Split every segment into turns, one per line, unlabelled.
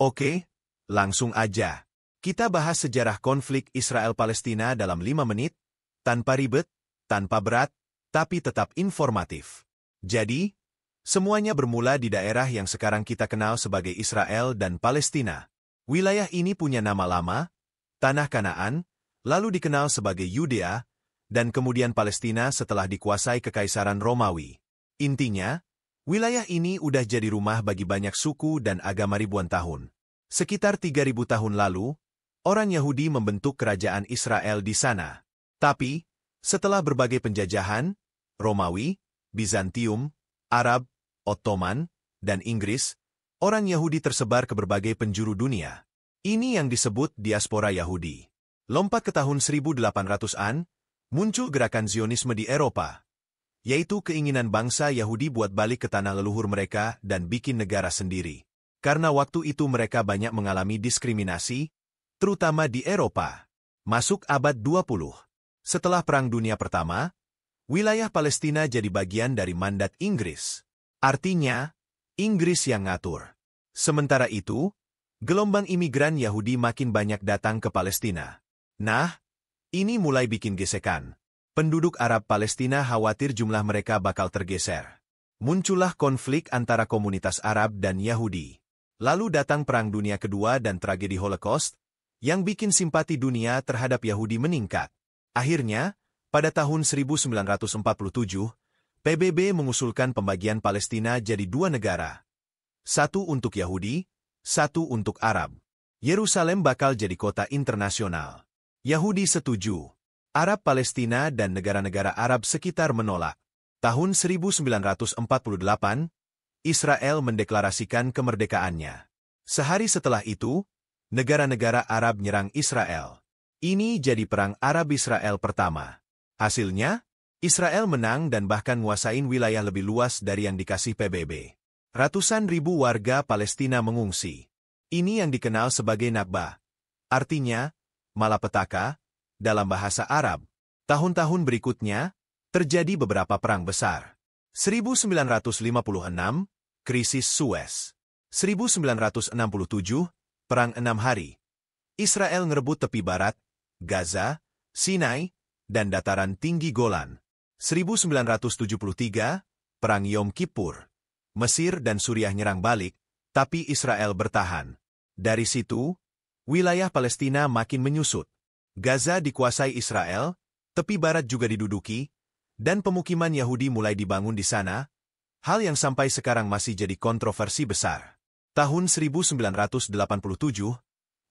Oke, langsung aja. Kita bahas sejarah konflik Israel-Palestina dalam 5 menit, tanpa ribet, tanpa berat, tapi tetap informatif. Jadi, semuanya bermula di daerah yang sekarang kita kenal sebagai Israel dan Palestina. Wilayah ini punya nama lama, Tanah Kanaan, lalu dikenal sebagai Yudea, dan kemudian Palestina setelah dikuasai Kekaisaran Romawi. Intinya, wilayah ini udah jadi rumah bagi banyak suku dan agama ribuan tahun. Sekitar 3.000 tahun lalu, orang Yahudi membentuk kerajaan Israel di sana. Tapi, setelah berbagai penjajahan, Romawi, Bizantium, Arab, Ottoman, dan Inggris, orang Yahudi tersebar ke berbagai penjuru dunia. Ini yang disebut diaspora Yahudi. Lompat ke tahun 1800-an, muncul gerakan Zionisme di Eropa, yaitu keinginan bangsa Yahudi buat balik ke tanah leluhur mereka dan bikin negara sendiri. Karena waktu itu mereka banyak mengalami diskriminasi, terutama di Eropa. Masuk abad 20. Setelah Perang Dunia Pertama, wilayah Palestina jadi bagian dari mandat Inggris. Artinya, Inggris yang ngatur. Sementara itu, gelombang imigran Yahudi makin banyak datang ke Palestina. Nah, ini mulai bikin gesekan. Penduduk Arab Palestina khawatir jumlah mereka bakal tergeser. Muncullah konflik antara komunitas Arab dan Yahudi. Lalu datang Perang Dunia Kedua dan tragedi Holocaust, yang bikin simpati dunia terhadap Yahudi meningkat. Akhirnya, pada tahun 1947, PBB mengusulkan pembagian Palestina jadi 2 negara. Satu untuk Yahudi, satu untuk Arab. Yerusalem bakal jadi kota internasional. Yahudi setuju. Arab Palestina dan negara-negara Arab sekitar menolak. Tahun 1948, Israel mendeklarasikan kemerdekaannya. Sehari setelah itu, negara-negara Arab nyerang Israel. Ini jadi Perang Arab-Israel pertama. Hasilnya, Israel menang dan bahkan nguasain wilayah lebih luas dari yang dikasih PBB. Ratusan ribu warga Palestina mengungsi. Ini yang dikenal sebagai Nakba. Artinya, malapetaka, dalam bahasa Arab. Tahun-tahun berikutnya, terjadi beberapa perang besar. 1956, Krisis Suez. 1967, Perang 6 Hari. Israel ngerebut tepi barat, Gaza, Sinai, dan dataran tinggi Golan. 1973, Perang Yom Kippur. Mesir dan Suriah nyerang balik, tapi Israel bertahan. Dari situ, wilayah Palestina makin menyusut. Gaza dikuasai Israel, tepi barat juga diduduki, dan pemukiman Yahudi mulai dibangun di sana, hal yang sampai sekarang masih jadi kontroversi besar. Tahun 1987,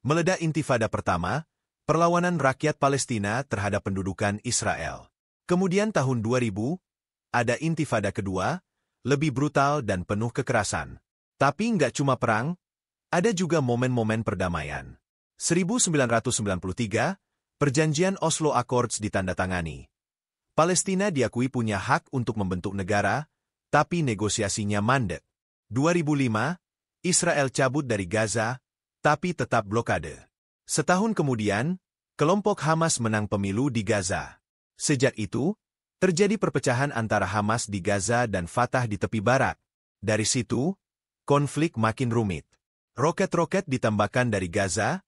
meledak Intifada pertama, perlawanan rakyat Palestina terhadap pendudukan Israel. Kemudian tahun 2000, ada Intifada kedua, lebih brutal dan penuh kekerasan. Tapi nggak cuma perang, ada juga momen-momen perdamaian. 1993, Perjanjian Oslo Accords ditandatangani. Palestina diakui punya hak untuk membentuk negara, tapi negosiasinya mandek. 2005, Israel cabut dari Gaza, tapi tetap blokade. Setahun kemudian, kelompok Hamas menang pemilu di Gaza. Sejak itu, terjadi perpecahan antara Hamas di Gaza dan Fatah di tepi barat. Dari situ, konflik makin rumit. Roket-roket ditembakkan dari Gaza,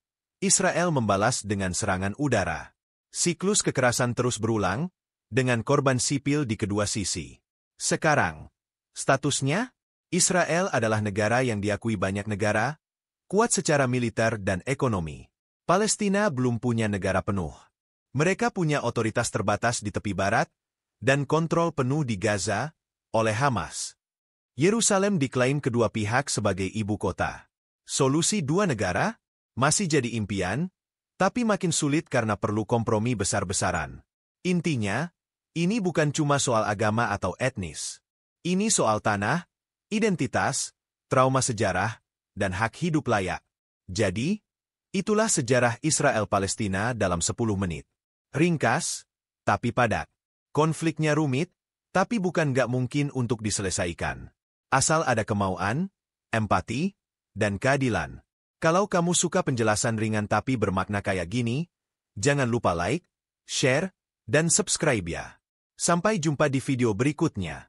Israel membalas dengan serangan udara. Siklus kekerasan terus berulang, dengan korban sipil di kedua sisi. Sekarang, statusnya, Israel adalah negara yang diakui banyak negara, kuat secara militer dan ekonomi. Palestina belum punya negara penuh. Mereka punya otoritas terbatas di tepi barat, dan kontrol penuh di Gaza, oleh Hamas. Yerusalem diklaim kedua pihak sebagai ibu kota. Solusi 2 negara, masih jadi impian, tapi makin sulit karena perlu kompromi besar-besaran. Intinya, ini bukan cuma soal agama atau etnis. Ini soal tanah, identitas, trauma sejarah, dan hak hidup layak. Jadi, itulah sejarah Israel-Palestina dalam 10 menit. Ringkas, tapi padat. Konfliknya rumit, tapi bukan nggak mungkin untuk diselesaikan. Asal ada kemauan, empati, dan keadilan. Kalau kamu suka penjelasan ringan tapi bermakna kayak gini, jangan lupa like, share, dan subscribe ya. Sampai jumpa di video berikutnya.